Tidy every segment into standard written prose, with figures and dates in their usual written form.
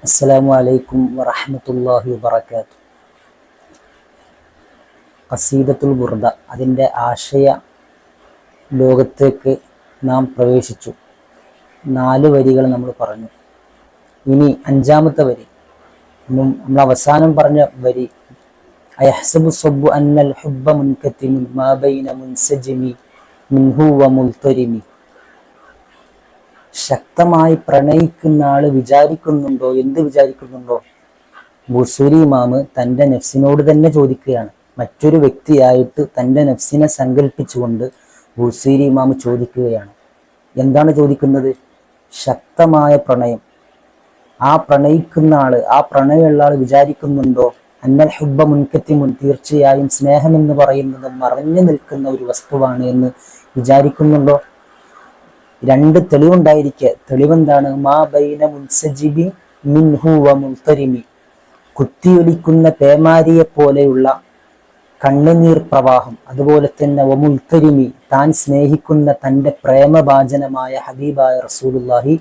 അസ്സലാമു അലൈക്കും വറഹ്മത്തുള്ളാഹി വബറകാതുഹു. ഖസീദത്തുൽ ബുർദ അതിൻ്റെ ആശയ ലോകത്തേക്ക് നാം പ്രവേശിച്ചു. 4 വരികൾ നമ്മൾ പറഞ്ഞു. ഇനി 5-ാമത്തെ വരി, നമ്മൾ അവസാനം പറഞ്ഞ വരി, അയഹ്സബു സബ്ബു അന്നൽ ഹുബ്ബ മുൻകത്തിമുൻ മാ ബൈന മുൻസജിമി മിൻഹു വ മുൽതരിമി. ശക്തമായി പ്രണയിക്കുന്ന ആള് വിചാരിക്കുന്നുണ്ടോ? എന്ത് വിചാരിക്കുന്നുണ്ടോ? ബുസൂരി ഇമാമ് തൻ്റെ നഫ്സിനോട് തന്നെ ചോദിക്കുകയാണ്. മറ്റൊരു വ്യക്തിയായിട്ട് തൻ്റെ നഫ്സിനെ സങ്കല്പിച്ചുകൊണ്ട് ബുസൂരി ഇമാമ് ചോദിക്കുകയാണ്. എന്താണ് ചോദിക്കുന്നത്? ശക്തമായ പ്രണയം. ആ പ്രണയിക്കുന്ന ആള്, ആ പ്രണയമുള്ള ആള് വിചാരിക്കുന്നുണ്ടോ? അന്നൽ ഹുബ്ബ മുൻകത്തിമുൻ, തീർച്ചയായും സ്നേഹം എന്ന് പറയുന്നത് മറഞ്ഞു നിൽക്കുന്ന ഒരു വസ്തുവാണ് എന്ന് വിചാരിക്കുന്നുണ്ടോ? 2 തെളിവുണ്ടായിരിക്കെ. തെളിവെന്താണ്? മാ ബൈന മുൻസജിബി മിൻഹു വ മുൽതരിമി, കുത്തിയൊലിക്കുന്ന പേമാരിയെ പോലെയുള്ള കണ്ണുനീർ പ്രവാഹം. അതുപോലെ തന്നെ വ മുൽതരിമി, താൻ സ്നേഹിക്കുന്ന തൻ്റെ പ്രേമഭാജനമായ ഹബീബായ റസൂലുള്ളാഹി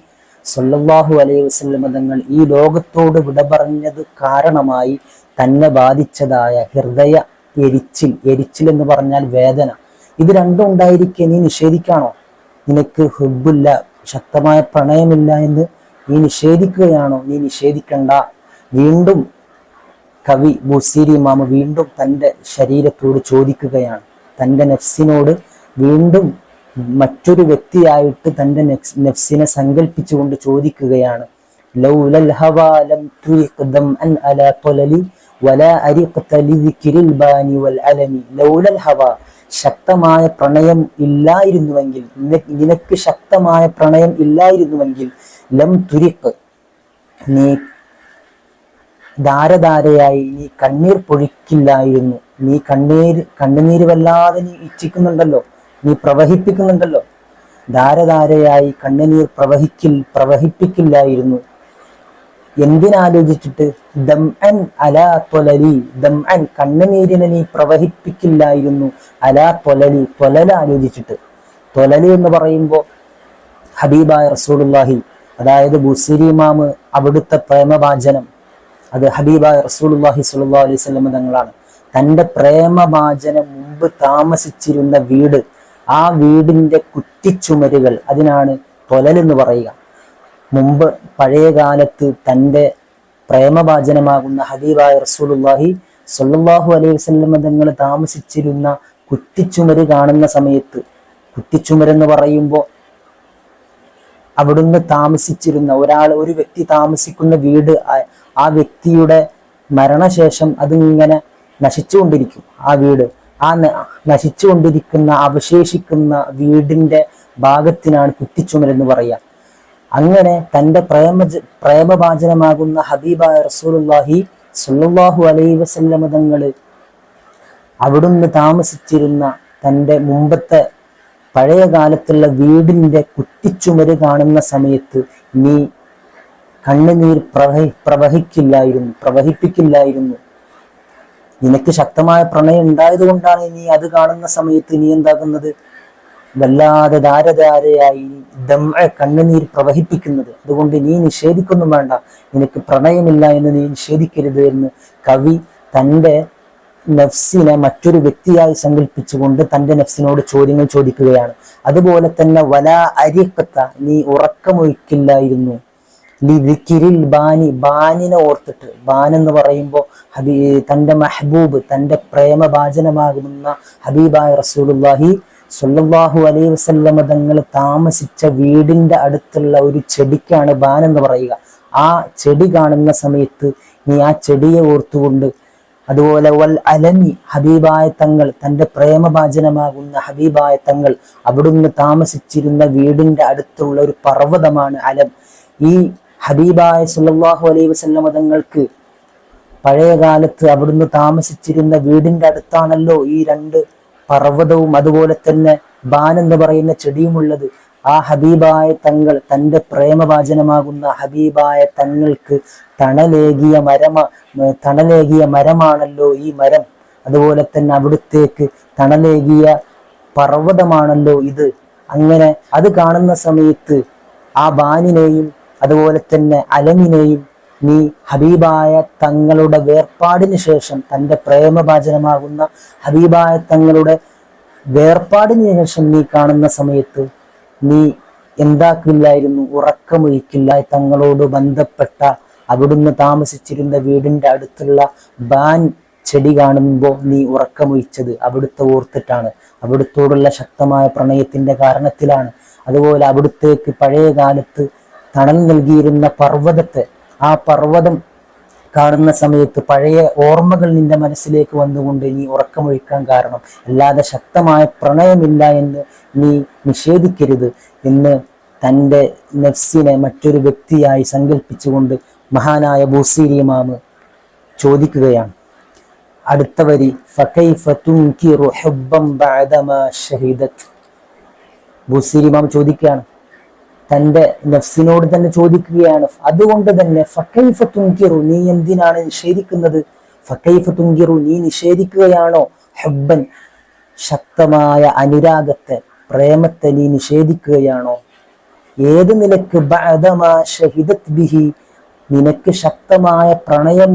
സ്വല്ലല്ലാഹു അലൈഹി വസല്ലം തങ്ങൾ ഈ ലോകത്തോട് വിട പറഞ്ഞത് കാരണമായി തന്നെ ബാധിച്ചതായ ഹൃദയ എരിച്ചിൽ എന്ന് പറഞ്ഞാൽ വേദന. ഇത് രണ്ടും ഉണ്ടായിരിക്കെ നീ നിഷേധിക്കാണോ? നിനക്ക് ഹുബ്ബില്ല, ശക്തമായ പ്രണയമില്ല എന്ന് നീ നിഷേധിക്കുകയാണോ? നീ നിഷേധിക്കണ്ട. വീണ്ടും കവി ബുസീരി ഇമാമ് വീണ്ടും തൻ്റെ ശരീരത്തോട് ചോദിക്കുകയാണ്. തൻ്റെ നഫ്സിനോട് വീണ്ടും മറ്റൊരു വ്യക്തിയായിട്ട് തൻ്റെ നഫ്സിനെ സങ്കല്പിച്ചുകൊണ്ട് ചോദിക്കുകയാണ്. ലൗലൽ ഹവാ ലം തുരിഖ് ദംഅൻ അലാ ത്വലലി വലാ അരിഖ്ത ലിദിക്രിൽ ബാനി വൽ അലമി. ലൗലൽ ഹവാ, ശക്തമായ പ്രണയം ഇല്ലായിരുന്നുവെങ്കിൽ, നിനക്ക് ശക്തമായ പ്രണയം ഇല്ലായിരുന്നുവെങ്കിൽ, ലം തുരിഖ്, നീ ധാരധാരയായി നീ കണ്ണീർ പൊഴിക്കില്ലായിരുന്നു. നീ കണ്ണുനീര് വല്ലാതെ നീ ഇച്ഛിക്കുന്നുണ്ടല്ലോ, നീ പ്രവഹിപ്പിക്കുന്നുണ്ടല്ലോ. ധാരധാരയായി കണ്ണുനീർ പ്രവഹിപ്പിക്കില്ലായിരുന്നു. എന്തിനാലോചിച്ചിട്ട്? ദംഅൻ അലാ ത്വലലി, ദംഅൻ കണ്ണുനീരിനെ നീ പ്രവഹിപ്പിക്കില്ലായിരുന്നു. അലാ ത്വലലി, ത്വലല ആലോചിച്ചിട്ട്. ത്വലലി എന്ന് പറയുമ്പോൾ ഹബീബായ റസൂലുള്ളാഹി, അതായത് ബുസീരി ഇമാമ് അവിടുത്തെ പ്രേമഭാജനം അത് ഹബീബായ റസൂലുള്ളാഹി സ്വല്ലല്ലാഹു അലൈഹി വസല്ലം തങ്ങളാണ്. തൻ്റെ പ്രേമഭാജനം മുമ്പ് താമസിച്ചിരുന്ന വീട്, ആ വീടിന്റെ കുറ്റിച്ചുമരുകൾ, അതിനാണ് ത്വലൽ എന്ന് പറയുക. മുമ്പ് പഴയ കാലത്ത് തൻ്റെ പ്രേമഭാജനമാകുന്ന ഹബീബായ റസൂലുള്ളാഹി സ്വല്ലല്ലാഹു അലൈഹി വസല്ലം തങ്ങൾ താമസിച്ചിരുന്ന കുറ്റിച്ചുമര് കാണുന്ന സമയത്ത്, കുറ്റിച്ചുമരെന്ന് പറയുമ്പോൾ അവിടുന്ന് താമസിച്ചിരുന്ന ഒരു വ്യക്തി താമസിക്കുന്ന വീട്, ആ വ്യക്തിയുടെ മരണശേഷം അതിങ്ങനെ നശിച്ചുകൊണ്ടിരിക്കും. ആ വീട്, ആ നശിച്ചുകൊണ്ടിരിക്കുന്ന അവശേഷിക്കുന്ന വീടിന്റെ ഭാഗത്തിനാണ് കുറ്റിച്ചുമരെന്ന് പറയുക. അങ്ങനെ തൻ്റെ പ്രേമഭാജനമാകുന്ന ഹബീബായ റസൂലുള്ളാഹി സ്വല്ലല്ലാഹു അലൈഹി വസല്ലം തങ്ങൾ അവിടുന്ന് താമസിച്ചിരുന്ന തൻ്റെ മുമ്പത്തെ പഴയ കാലത്തുള്ള വീടിന്റെ കുറ്റിച്ചുമര് കാണുന്ന സമയത്ത് നീ കണ്ണുനീർ പ്രവഹിപ്പിക്കില്ലായിരുന്നു. നിനക്ക് ശക്തമായ പ്രണയം ഉണ്ടായത് കൊണ്ടാണ് നീ അത് കാണുന്ന സമയത്ത് നീ എന്താകുന്നത്? വല്ലാതെ ധാരധാരയായി കണ്ണുനീർ പ്രവഹിപ്പിക്കുന്നത്. അതുകൊണ്ട് നീ നിഷേധിക്കൊന്നും വേണ്ട, നിനക്ക് പ്രണയമില്ല എന്ന് നീ നിഷേധിക്കരുത് എന്ന് കവി തൻ്റെ നഫ്സിനെ മറ്റൊരു വ്യക്തിയായി സങ്കല്പിച്ചുകൊണ്ട് തൻ്റെ നഫ്സിനോട് ചോദ്യങ്ങൾ ചോദിക്കുകയാണ്. അതുപോലെ തന്നെ വലാ അരിഖ്ത, നീ ഉറക്കമൊഴിക്കില്ലായിരുന്നു. ലിദിക്രിൽ ബാനി, ബാനിനെ ഓർത്തിട്ട്. ബാൻ എന്ന് പറയുമ്പോൾ തൻ്റെ മെഹബൂബ്, തൻ്റെ പ്രേമഭാജനമാകുന്ന ഹബീബായ റസൂലുള്ളാഹി സ്വല്ലല്ലാഹു അലൈഹി വസല്ലം തങ്ങൾ താമസിച്ച വീടിന്റെ അടുത്തുള്ള ഒരു ചെടിക്കാണ് ബാൻ എന്ന് പറയുക. ആ ചെടി കാണുന്ന സമയത്ത് നീ ആ ചെടിയെ ഓർത്തുകൊണ്ട്, അതുപോലെ വൽ അലമി, ഹബീബായ തങ്ങൾ, തൻ്റെ പ്രേമഭാജനമാകുന്ന ഹബീബായ തങ്ങൾ അവിടുന്ന് താമസിച്ചിരുന്ന വീടിന്റെ അടുത്തുള്ള ഒരു പർവ്വതമാണ് അലം. ഈ ഹബീബായ സ്വല്ലല്ലാഹു അലൈഹി വസല്ലം തങ്ങൾക്ക് പഴയ കാലത്ത് അവിടുന്ന് താമസിച്ചിരുന്ന വീടിന്റെ അടുത്താണല്ലോ ഈ 2 പർവ്വതവും അതുപോലെ തന്നെ ബാൻ എന്ന് പറയുന്ന ചെടിയുമുള്ളത്. ആ ഹബീബായ തങ്ങൾ, തൻ്റെ പ്രേമഭാജനമാകുന്ന ഹബീബായ തങ്ങൾക്ക് തണലേകിയ മരമാണല്ലോ ഈ മരം. അതുപോലെ തന്നെ അവിടുത്തേക്ക് തണലേകിയ പർവ്വതമാണല്ലോ ഇത്. അങ്ങനെ അത് കാണുന്ന സമയത്ത് ആ ബാനിനെയും അതുപോലെ തന്നെ അലമിനെയും നീ ഹബീബായ തങ്ങളുടെ വേർപാടിന് ശേഷം, തൻ്റെ പ്രേമഭാജനമാകുന്ന ഹബീബായ തങ്ങളുടെ വേർപാടിന് ശേഷം നീ കാണുന്ന സമയത്ത് നീ എന്താക്കില്ലായിരുന്നു? ഉറക്കമൊഴിക്കില്ല. തങ്ങളോട് ബന്ധപ്പെട്ട അവിടുന്ന് താമസിച്ചിരുന്ന വീടിന്റെ അടുത്തുള്ള ബാൻ ചെടി കാണുമ്പോൾ നീ ഉറക്കമൊഴിച്ചത് അവിടുത്തെ ഓർത്തിട്ടാണ്, അവിടുത്തോടുള്ള ശക്തമായ പ്രണയത്തിന്റെ കാരണത്തിലാണ്. അതുപോലെ അവിടുത്തേക്ക് പഴയ കാലത്ത് തണൽ നൽകിയിരുന്ന പർവ്വതത്തെ, ആ പർവ്വതം കാണുന്ന സമയത്ത് പഴയ ഓർമ്മകൾ നിന്റെ മനസ്സിലേക്ക് വന്നുകൊണ്ട് നീ ഉറക്കമൊഴിക്കാൻ കാരണം. അല്ലാതെ ശക്തമായ പ്രണയമില്ല എന്ന് നീ നിഷേധിക്കരുത് എന്ന് തൻ്റെ നഫ്സിനെ മറ്റൊരു വ്യക്തിയായി സങ്കല്പിച്ചുകൊണ്ട് മഹാനായ ബൂസീരി ഇമാമ് ചോദിക്കുകയാണ്. അടുത്ത വരി, ഫകൈഫ തുൻകിറു ഹുബ്ബൻ ബഅദമാ ഷഹിദത്. ബൂസീരി ഇമാം ചോദിക്കുകയാണ്, തൻ്റെ നഫ്സിനോട് തന്നെ ചോദിക്കുകയാണ്. അതുകൊണ്ട് തന്നെ ഫകൈഫ തുൻകിറു, നീ എന്തിനാണ് നിഷേധിക്കുന്നത്? ഫകൈഫ തുൻകിറു, നീ നിഷേധിക്കുകയാണോ? ഹുബ്ബൻ, ശക്തമായ അനുരാഗത്തെ, പ്രേമത്തെ നീ നിഷേധിക്കുകയാണോ? ഏത് നിലക്ക്? ബഅദമാ ഷഹിദത് ബിഹി, നിനക്ക് ശക്തമായ പ്രണയം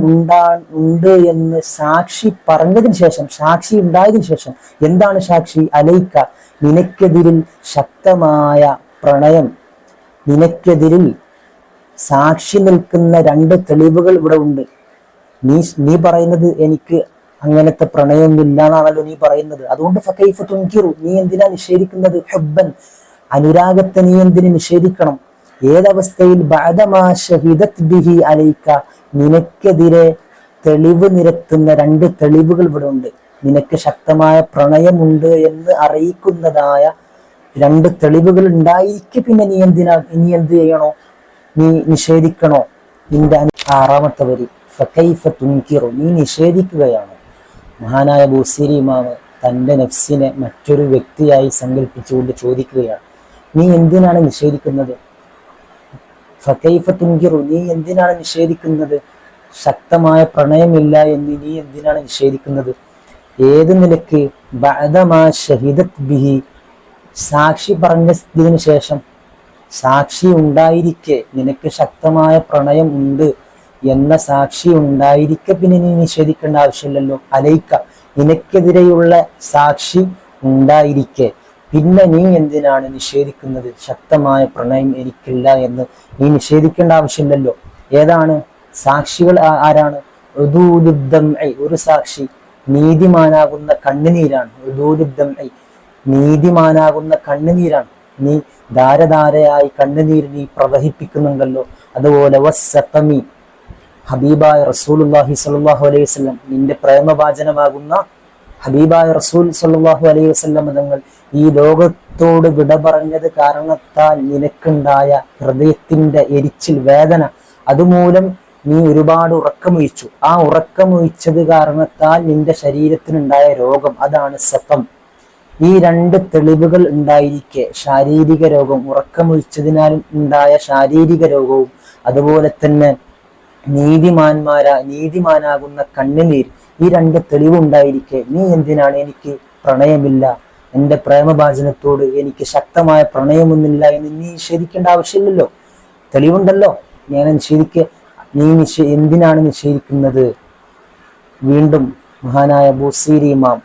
ഉണ്ട് എന്ന് സാക്ഷി പറഞ്ഞതിന് ശേഷം, സാക്ഷി ഉണ്ടായതിനു ശേഷം. എന്താണ് സാക്ഷി? അലൈക്ക, നിനക്കെതിരിൽ ശക്തമായ പ്രണയം, നിനക്കെതിരിൽ സാക്ഷി നിൽക്കുന്ന രണ്ട് തെളിവുകൾ ഇവിടെ ഉണ്ട്. നീ പറയുന്നത് എനിക്ക് അങ്ങനത്തെ പ്രണയമൊന്നുമില്ല എന്നാണല്ലോ നീ പറയുന്നത്. അതുകൊണ്ട് ഫകൈഫ തുൻകിറു, നീ എന്തിനാ നിഷേധിക്കുന്നത്? ഹുബ്ബൻ, അനുരാഗത്തെ നീ എന്തിനു നിഷേധിക്കണം? ഏതവസ്ഥയിൽ? ബഅദമാ ഷഹിദത് ബിഹി അലൈക, നിനക്കെതിരെ തെളിവ് നിരത്തുന്ന രണ്ട് തെളിവുകൾ ഇവിടെ ഉണ്ട്. നിനക്ക് ശക്തമായ പ്രണയമുണ്ട് എന്ന് അറിയിക്കുന്നതായ രണ്ട് തെളിവുകൾ ഉണ്ടായിരിക്കെ പിന്നെ നീ എന്ത് ചെയ്യണോ? നീ നിഷേധിക്കണോ? നിന്റെ 6ാമത്തെ വരി, ഫകൈഫ തുൻകിറു, നീ നിഷേധിക്കുകയാണോ? മഹാനായ ബൂസീരി ഇമാമ് തൻ്റെ നഫ്സിനെ മറ്റൊരു വ്യക്തിയായി സങ്കല്പിച്ചുകൊണ്ട് ചോദിക്കുകയാണ്, നീ എന്തിനാണ് നിഷേധിക്കുന്നത്? ഫകൈഫ തുൻകിറു, നീ എന്തിനാണ് നിഷേധിക്കുന്നത്? ശക്തമായ പ്രണയമില്ല എന്ന് നീ എന്തിനാണ് നിഷേധിക്കുന്നത്? ഏത് നിലക്ക്? ബഅദമാ ഷഹിദത് ബിഹി, സാക്ഷി പറഞ്ഞതിന് ശേഷം, സാക്ഷി ഉണ്ടായിരിക്കെ, നിനക്ക് ശക്തമായ പ്രണയം ഉണ്ട് എന്ന സാക്ഷി ഉണ്ടായിരിക്കെ പിന്നെ നീ നിഷേധിക്കേണ്ട ആവശ്യമില്ലല്ലോ. അലൈക്ക, നിനക്കെതിരെയുള്ള സാക്ഷി ഉണ്ടായിരിക്കെ പിന്നെ നീ എന്തിനാണ് നിഷേധിക്കുന്നത്? ശക്തമായ പ്രണയം എനിക്കില്ല എന്ന് നീ നിഷേധിക്കേണ്ട ആവശ്യമില്ലല്ലോ. ഏതാണ് സാക്ഷികൾ? ആരാണ്? ഉദൂലുദ്ദംഇ, ഒരു സാക്ഷി നീതിമാനാകുന്ന കണ്ണുനീരാണ്. ഉദൂലുദ്ദംഇ, നീതിമാനാകുന്ന കണ്ണുനീരാണ്. നീ ധാരധാരയായി കണ്ണുനീർ നീ പ്രവഹിപ്പിക്കുന്നുണ്ടല്ലോ. അതുപോലെ വസ്സഖമി, ഹബീബായ റസൂലുള്ളാഹി സ്വല്ലല്ലാഹു അലൈഹി വസല്ലം, നിന്റെ പ്രേമഭാജനമാകുന്ന ഹബീബായ റസൂൽ സ്വല്ലല്ലാഹു അലൈഹി വസല്ലം തങ്ങൾ ഈ ലോകത്തോട് വിട പറഞ്ഞത് കാരണത്താൽ നിനക്കുണ്ടായ ഹൃദയത്തിന്റെ എരിച്ചിൽ, വേദന, അതുമൂലം നീ ഒരുപാട് ഉറക്കമൊഴിച്ചു. ആ ഉറക്കമൊഴിച്ചത് കാരണത്താൽ നിന്റെ ശരീരത്തിനുണ്ടായ രോഗം, അതാണ് സഖം. ഈ രണ്ട് തെളിവുകൾ ഉണ്ടായിരിക്കെ, ശാരീരിക രോഗം, ഉറക്കമൊഴിച്ചതിനാൽ ഉണ്ടായ ശാരീരിക രോഗവും, അതുപോലെ തന്നെ നീതിമാനാകുന്ന കണ്ണുനീർ, ഈ രണ്ട് തെളിവുണ്ടായിരിക്കെ നീ എന്തിനാണ് എനിക്ക് പ്രണയമില്ല, എൻ്റെ പ്രേമഭാജനത്തോട് എനിക്ക് ശക്തമായ പ്രണയമൊന്നുമില്ല എന്ന് നീ നിഷേധിക്കേണ്ട ആവശ്യമില്ലല്ലോ. തെളിവുണ്ടല്ലോ. ഞാൻ നീ എന്തിനാണ് നിഷേധിക്കുന്നത്? വീണ്ടും മഹാനായ ബൂസീരി ഇമാം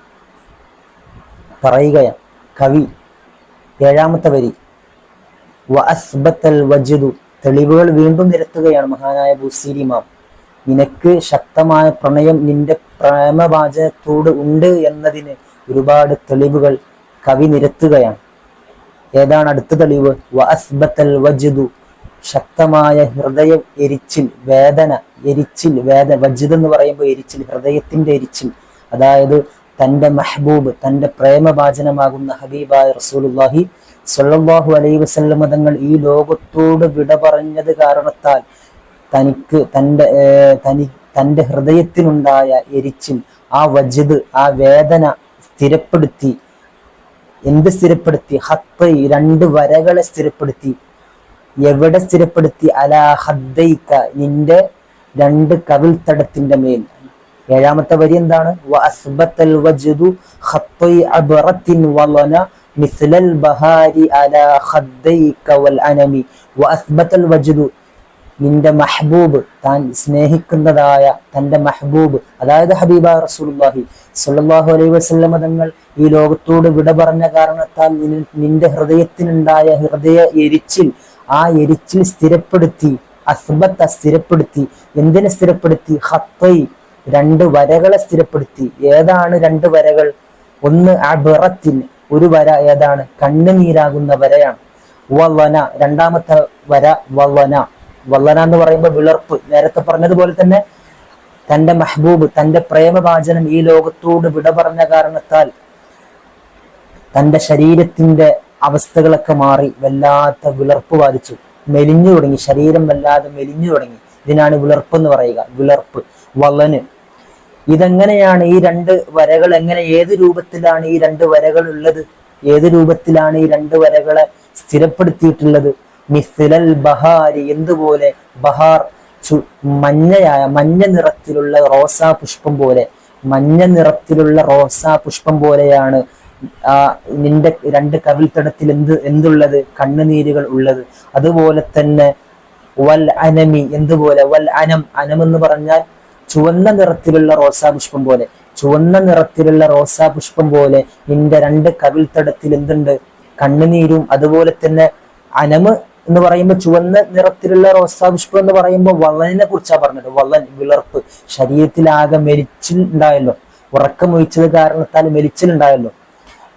പറയുകയാണ്, കവി 7ാമത്തെ വരി, വഅസ്ബത്തൽ വജ്ദു, തെളിവുകൾ വീണ്ടും നിരത്തുകയാണ് മഹാനായ ബൂസീരി ഇമാം. നിനക്ക് ശക്തമായ പ്രണയം നിന്റെ പ്രേമവാചനത്തോട് ഉണ്ട് എന്നതിന് ഒരുപാട് തെളിവുകൾ കവി നിരത്തുകയാണ്. ഏതാണ് അടുത്ത തെളിവ്? വഅസ്ബത്തൽ വജ്ദു, ശക്തമായ ഹൃദയ എരിച്ചിൽ, വേദന, വജ്ദ് എന്ന് പറയുമ്പോൾ എരിച്ചിൽ, ഹൃദയത്തിന്റെ എരിച്ചിൽ. അതായത് തൻ്റെ മെഹബൂബ്, തൻ്റെ പ്രേമഭാജനമാകുന്ന ഹബീബായ റസൂലുള്ളാഹി സ്വല്ലല്ലാഹു അലൈഹി വസല്ലം തങ്ങൾ ഈ ലോകത്തോട് വിട പറഞ്ഞത് കാരണത്താൽ തനിക്ക് തൻ്റെ ഹൃദയത്തിനുണ്ടായ എരിച്ചിൽ, ആ വജ്ദ്, ആ വേദന സ്ഥിരപ്പെടുത്തി. എന്ത് സ്ഥിരപ്പെടുത്തി? ഹത്ത്, 2 വരകളെ സ്ഥിരപ്പെടുത്തി. എവിടെ സ്ഥിരപ്പെടുത്തി? അലാ ഹദ്ദൈക, നിന്റെ 2 കവിൾത്തടത്തിന്റെ മേൽ. 7ാമത്തെ വരി എന്താണ്? വഅസ്ബത്തൽ വജ്ദു ഖത്തൈ അബ്റത്തിൻ വലന മിസ്ലൽ ബഹാരി അലാ ഖദ്ദൈക വൽ അനമി. വഅസ്ബത്തൽ വജ്ദു, നിന്റെ മഹബൂബ്, താൻ സ്നേഹിക്കുന്നതായ തന്റെ മഹബൂബ്, അതായത് ഹബീബ റസൂലുള്ളാഹി സ്വല്ലല്ലാഹു അലൈഹി വസല്ലം തങ്ങൾ ഈ ലോകത്തോട് വിട പറഞ്ഞ കാരണത്താൽ നിന്റെ ഹൃദയത്തിനുണ്ടായ ഹൃദയ എരിച്ചിൽ, ആ എരിച്ചിൽ സ്ഥിരപ്പെടുത്തി, അസ്ബത്ത സ്ഥിരപ്പെടുത്തി. എന്തിനെ സ്ഥിരപ്പെടുത്തി? ഖത്തൈ, രണ്ട് വരകളെ സ്ഥിരപ്പെടുത്തി. ഏതാണ് രണ്ട് വരകൾ? ഒന്ന് അബറത്തിൻ, ഒരു വര ഏതാണ്? കണ്ണുനീരാകുന്ന വരയാണ്. വല്ലന, രണ്ടാമത്തെ വര വല്ലന. വല്ലന എന്ന് പറയുമ്പോൾ വിളർപ്പ്. നേരത്തെ പറഞ്ഞതുപോലെ തന്നെ തന്റെ മഹബൂബ്, തന്റെ പ്രേമവാചനം ഈ ലോകത്തോട് വിട പറഞ്ഞ കാരണത്താൽ തന്റെ ശരീരത്തിന്റെ അവസ്ഥകളൊക്കെ മാറി വല്ലാത്ത വിളർപ്പ് ബാധിച്ചു, മെലിഞ്ഞു തുടങ്ങി. ശരീരം വല്ലാതെ മെലിഞ്ഞു തുടങ്ങി. ഇതിനാണ് വിളർപ്പ് എന്ന് പറയുക. വിളർപ്പ്, വല്ലന്. ഇതെങ്ങനെയാണ് ഈ രണ്ട് വരകൾ, എങ്ങനെ, ഏത് രൂപത്തിലാണ് ഈ രണ്ട് വരകൾ ഉള്ളത്? ഏത് രൂപത്തിലാണ് ഈ രണ്ട് വരകളെ സ്ഥിരപ്പെടുത്തിയിട്ടുള്ളത്? മിസ്ലൽ ബഹാരി, എന്തുപോലെ? ബഹാർ, മഞ്ഞ നിറത്തിലുള്ള റോസാ പുഷ്പം പോലെ, മഞ്ഞ നിറത്തിലുള്ള റോസാ പുഷ്പം പോലെയാണ് നിന്റെ രണ്ട് കവിൾത്തടത്തിൽ എന്തുള്ളത്? കണ്ണുനീരുകൾ ഉള്ളത്. അതുപോലെ തന്നെ വൽ അനമി, എന്തുപോലെ? വൽ അനം, അനം എന്ന് പറഞ്ഞാൽ ചുവന്ന നിറത്തിലുള്ള റോസാ പുഷ്പം പോലെ, ചുവന്ന നിറത്തിലുള്ള റോസാ പുഷ്പം പോലെ നിന്റെ രണ്ട് കവിൾത്തടത്തിൽ എന്തുണ്ട്? കണ്ണുനീരും. അതുപോലെ തന്നെ അനമ് എന്ന് പറയുമ്പോൾ ചുവന്ന നിറത്തിലുള്ള റോസാ പുഷ്പം എന്ന് പറയുമ്പോൾ വള്ളനെ കുറിച്ചാണ് പറഞ്ഞത്. വള്ളൻ, വിളർപ്പ്. ശരീരത്തിലാകെ മെലിച്ചിൽ ഉണ്ടായല്ലോ, ഉറക്കമൊഴിച്ചത് കാരണത്താൽ മെലിച്ചിലുണ്ടായല്ലോ.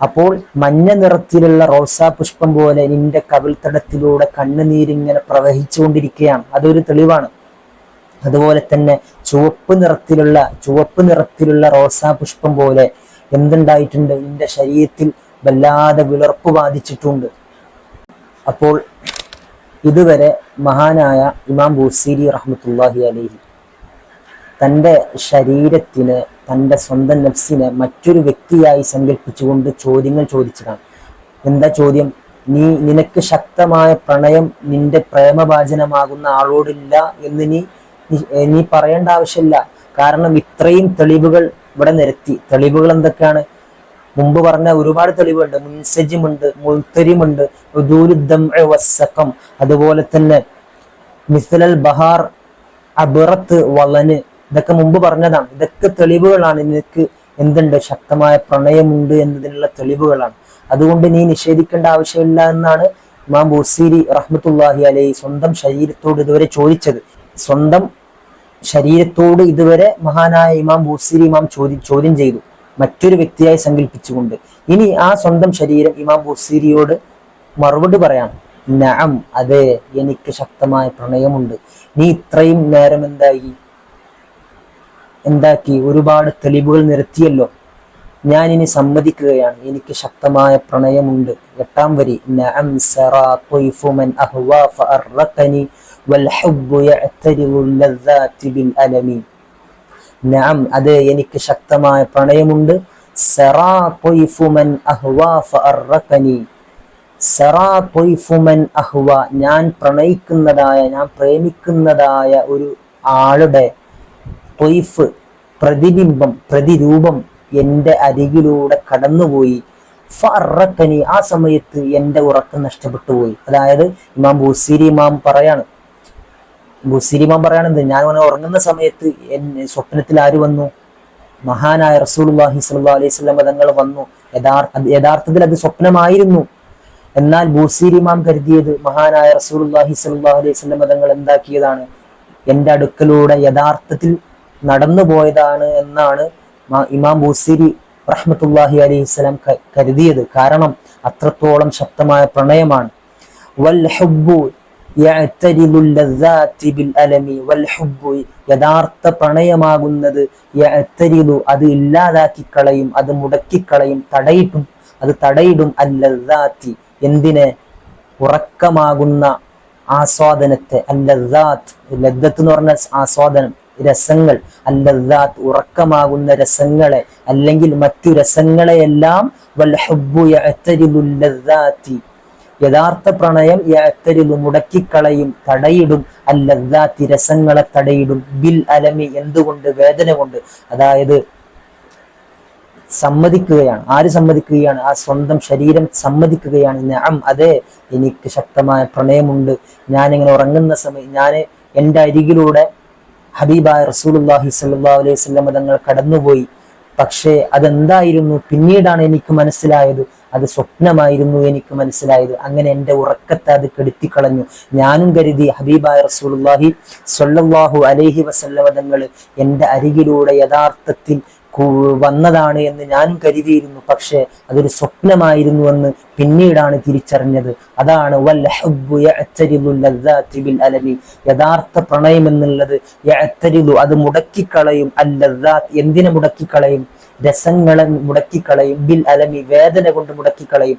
അപ്പോൾ മഞ്ഞ നിറത്തിലുള്ള റോസാ പുഷ്പം പോലെ നിന്റെ കവിൾത്തടത്തിലൂടെ കണ്ണുനീരിങ്ങനെ പ്രവഹിച്ചുകൊണ്ടിരിക്കുകയാണ്. അതൊരു തെളിവാണ്. അതുപോലെ തന്നെ ചുവപ്പ് നിറത്തിലുള്ള റോസാ പുഷ്പം പോലെ എന്തുണ്ടായിട്ടുണ്ട്? നിന്റെ ശരീരത്തിൽ വല്ലാതെ വിളർപ്പ് ബാധിച്ചിട്ടുണ്ട്. അപ്പോൾ ഇതുവരെ മഹാനായ ഇമാം ബൂസീരി റഹ്മത്തുള്ളാഹി അലൈഹി തൻ്റെ ശരീരത്തിന്, തൻ്റെ സ്വന്തം നഫ്സിനെ മറ്റൊരു വ്യക്തിയായി സങ്കല്പിച്ചുകൊണ്ട് ചോദ്യങ്ങൾ ചോദിച്ചതാണ്. എന്താ ചോദ്യം? നിനക്ക് ശക്തമായ പ്രണയം നിന്റെ പ്രേമഭാജനമാകുന്ന ആളോടില്ല എന്ന് നീ പറയേണ്ട ആവശ്യമില്ല. കാരണം ഇത്രയും തെളിവുകൾ ഇവിടെ നിരത്തി. തെളിവുകൾ എന്തൊക്കെയാണ്? മുമ്പ് പറഞ്ഞ ഒരുപാട് തെളിവുണ്ട്. മുൻസജിമുണ്ട്, മുൽത്തരിമുണ്ട്, വസ്സഖം, അതുപോലെ തന്നെ മിസ്ലൽ ബഹാർ, അബറത്ത്, വളന്, ഇതൊക്കെ മുമ്പ് പറഞ്ഞതാണ്. ഇതൊക്കെ തെളിവുകളാണ്. നിനക്ക് എന്തുണ്ട്? ശക്തമായ പ്രണയമുണ്ട് എന്നതിനുള്ള തെളിവുകളാണ്. അതുകൊണ്ട് നീ നിഷേധിക്കേണ്ട ആവശ്യമില്ല എന്നാണ് ഇമാം ബൂസീരി റഹ്മത്തുള്ളാഹി അലൈഹി സ്വന്തം ശരീരത്തോട് ഇതുവരെ ചോദിച്ചത്. സ്വന്തം ശരീരത്തോട് ഇതുവരെ മഹാനായ ഇമാം ബൂസീരി ചോദ്യം ചെയ്തു, മറ്റൊരു വ്യക്തിയായി സങ്കല്പിച്ചുകൊണ്ട്. ഇനി ആ സ്വന്തം ശരീരം ഇമാം ബൂസീരിയോട് മറുപടി പറയാം. നഅം, അതെ, എനിക്ക് ശക്തമായ പ്രണയമുണ്ട്. നീ ഇത്രയും നേരം എന്താക്കി? ഒരുപാട് തെളിവുകൾ നിരത്തിയല്ലോ. ഞാൻ ഇനി സമ്മതിക്കുകയാണ്, എനിക്ക് ശക്തമായ പ്രണയമുണ്ട്. 8-ാം വരി, നഅം സറാ ത്വയ്ഫു മൻ അഹ്വാ ഫഅർറഖനി വൽ ഹുബ്ബു യഅ്തരിദു ലദ്ദാതി ബിൽ അലമി. നഅം, അതെ, എനിക്ക് ശക്തമായ പ്രണയമുണ്ട്. സറാ ത്വയ്ഫു മൻ അഹ്വാ ഫഅർറഖനി. സറാ ത്വയ്ഫു മൻ അഹ്വാ, ഞാൻ പ്രണയിക്കുന്നതായ, ഞാൻ പ്രേമിക്കുന്നതായ ഒരു ആളുടെ ത്വയ്ഫ്, പ്രതിബിംബം, പ്രതിരൂപം എൻ്റെ അരികിലൂടെ കടന്നുപോയി. ഫഅർറഖനി, ആ സമയത്ത് എൻ്റെ ഉറക്കം നഷ്ടപ്പെട്ടു പോയി. അതായത് ഇമാം ബൂസീരി ഇമാം പറയാണ്, ഞാൻ ഉറങ്ങുന്ന സമയത്ത് സ്വപ്നത്തിൽ ആര് വന്നു? മഹാനായ റസൂലുള്ളാഹി സ്വല്ലല്ലാഹു അലൈഹി വസല്ലം തങ്ങൾ വന്നു. യഥാർത്ഥത്തിൽ അത് സ്വപ്നമായിരുന്നു. എന്നാൽ ബൂസീരി ഇമാം കരുതിയത് മഹാനായ റസൂലുള്ളാഹി സ്വല്ലല്ലാഹു അലൈഹി വസല്ലം തങ്ങൾ എന്താക്കിയതാണ്? എൻ്റെ അടുക്കലൂടെ യഥാർത്ഥത്തിൽ നടന്നു പോയതാണ് എന്നാണ് ഇമാം ബൂസീരി റഹ്മത്തുള്ളാഹി അലൈഹി സ്വലാം കരുതിയത്. കാരണം അത്രത്തോളം ശക്തമായ പ്രണയമാണ്. വൽ ഹുബ്ബു യഅ്തരിദു ലദ്ദാതി ബിൽ അലമി. വൽ ഹുബ്ബു, യഥാർത്ഥ പ്രണയമാകുന്നത്, യഅ്തരിദു, അത് ഇല്ലാതാക്കി കളയും, അത് മുടക്കിക്കളയും, തടയിടും അല്ലദ്ദാതി, എന്തിനെ? ഉറക്കമാകുന്ന ആസ്വാദനത്തെ. അല്ലദ്ദാത്ത്, ലദ്ദത്ത് എന്ന് പറഞ്ഞ ആസ്വാദനം, രസങ്ങൾ. അല്ലദ്ദാത്ത്, ഉറക്കമാകുന്ന രസങ്ങളെ, അല്ലെങ്കിൽ മറ്റു രസങ്ങളെയെല്ലാം വൽ ഹുബ്ബു യഅ്തരിദു ലദ്ദാതി, യഥാർത്ഥ പ്രണയം യഅ്തരിദു, മുടക്കിക്കളയും, തടയിടും, അല്ലദ്ദാതി, രസങ്ങളെ തടയിടും, ബിൽ അലമി, എന്തുകൊണ്ട്? വേദന കൊണ്ട്. അതായത് സമ്മതിക്കുകയാണ്. ആര് സമ്മതിക്കുകയാണ്? ആ സ്വന്തം ശരീരം സമ്മതിക്കുകയാണ്. നഅം, അതെ, എനിക്ക് ശക്തമായ പ്രണയമുണ്ട്. ഞാനിങ്ങനെ ഉറങ്ങുന്ന സമയം, ഞാൻ എൻ്റെ അരികിലൂടെ ഹബീബായ റസൂലുള്ളാഹി സ്വല്ലല്ലാഹു അലൈഹി വസല്ലം തങ്ങൾ കടന്നുപോയി. പക്ഷേ അതെന്തായിരുന്നു പിന്നീടാണ് എനിക്ക് മനസ്സിലായത്, അത് സ്വപ്നമായിരുന്നു എനിക്ക് മനസ്സിലായത്. അങ്ങനെ എൻ്റെ ഉറക്കത്തെ അത് കെടുത്തിക്കളഞ്ഞു. ഞാനും കരുതി ഹബീബായ റസൂലുള്ളാഹി സ്വല്ലല്ലാഹു അലൈഹി വസല്ലം തങ്ങൾ എൻ്റെ അരികിലൂടെ യഥാർത്ഥത്തിൽ വന്നതാണ് എന്ന് ഞാനും കരുതിയിരുന്നു. പക്ഷെ അതൊരു സ്വപ്നമായിരുന്നുവെന്ന് പിന്നീടാണ് തിരിച്ചറിഞ്ഞത്. അതാണ് യഥാർത്ഥ പ്രണയം എന്നുള്ളത്. അത് മുടക്കിക്കളയും, എന്തിനെ മുടക്കിക്കളയും? രസങ്ങളെ മുടക്കിക്കളയും, ബിൽ അലമി വേദന കൊണ്ട് മുടക്കിക്കളയും.